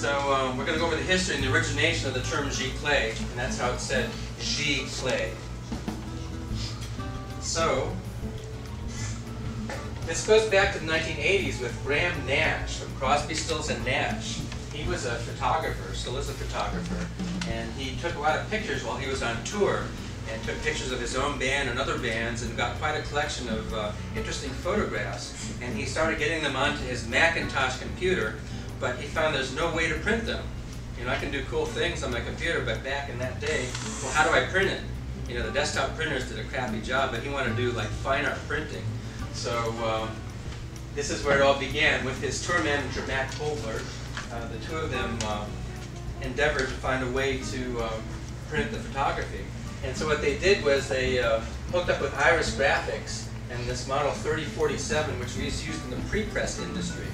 So we're going to go over the history and the origination of the term Giclee, and that's how it's said, Giclee. So this goes back to the 1980s with Graham Nash from Crosby, Stills and Nash. He was a photographer, still is a photographer, and he took a lot of pictures while he was on tour, and took pictures of his own band and other bands, and got quite a collection of interesting photographs. And he started getting them onto his Macintosh computer, but he found there's no way to print them. You know, I can do cool things on my computer, but back in that day, well, how do I print it? You know, the desktop printers did a crappy job, but he wanted to do like fine art printing. So this is where it all began with his tour manager, Matt Holbert. The two of them endeavored to find a way to print the photography. And so what they did was they hooked up with Iris Graphics and this model 3047, which was used in the pre-press industry.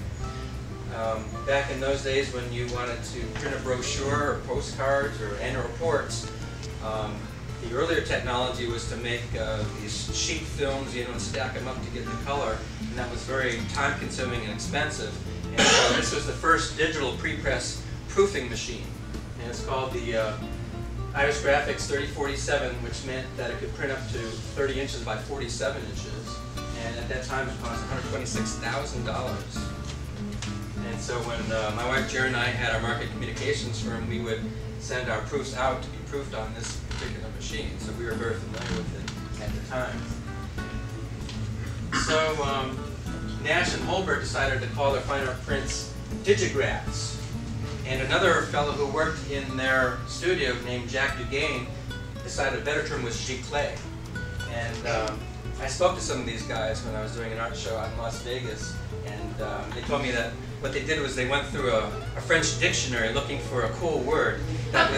Back in those days when you wanted to print a brochure or postcards or annual reports, the earlier technology was to make these sheet films, you know, and stack them up to get the color, and that was very time-consuming and expensive. And so this was the first digital pre-press proofing machine, and it's called the Iris Graphics 3047, which meant that it could print up to 30 inches by 47 inches, and at that time it cost $126,000. And so when my wife Jerry and I had our market communications firm, we would send our proofs out to be proofed on this particular machine, so we were very familiar with it at the time. So Nash and Holbert decided to call their fine art prints digigraphs. And another fellow who worked in their studio named Jack Dugain decided a better term was Giclee. And I spoke to some of these guys when I was doing an art show out in Las Vegas, and they told me that what they did was they went through a French dictionary looking for a cool word that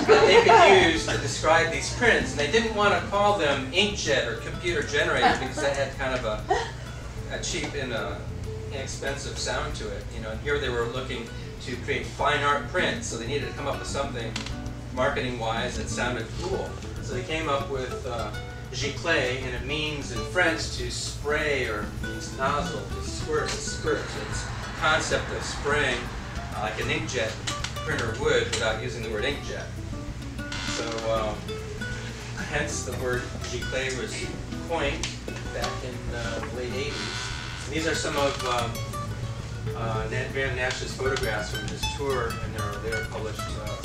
they could use to describe these prints. And they didn't want to call them inkjet or computer generated because that had kind of a cheap and inexpensive sound to it. You know, and here they were looking to create fine art prints, so they needed to come up with something marketing-wise that sounded cool. So they came up with Giclee, and it means in French to spray, or means nozzle, to squirt, to squirt. It's the concept of spraying like an inkjet printer would without using the word inkjet. So hence the word Giclee was coined back in the late 80s. And these are some of Graham Nash's photographs from his tour, and they were published. Well,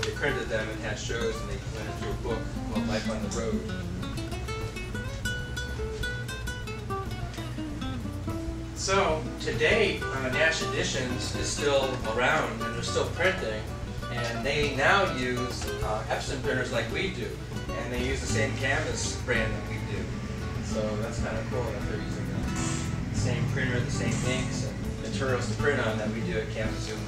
they printed them and had shows, and they went into a book called Life on the Road. So today, Nash Editions is still around, and they're still printing, and they now use Epson printers like we do, and they use the same canvas brand that we do. So that's kind of cool that they're using the same printer, the same inks and materials to print on that we do at Canvas Zoom.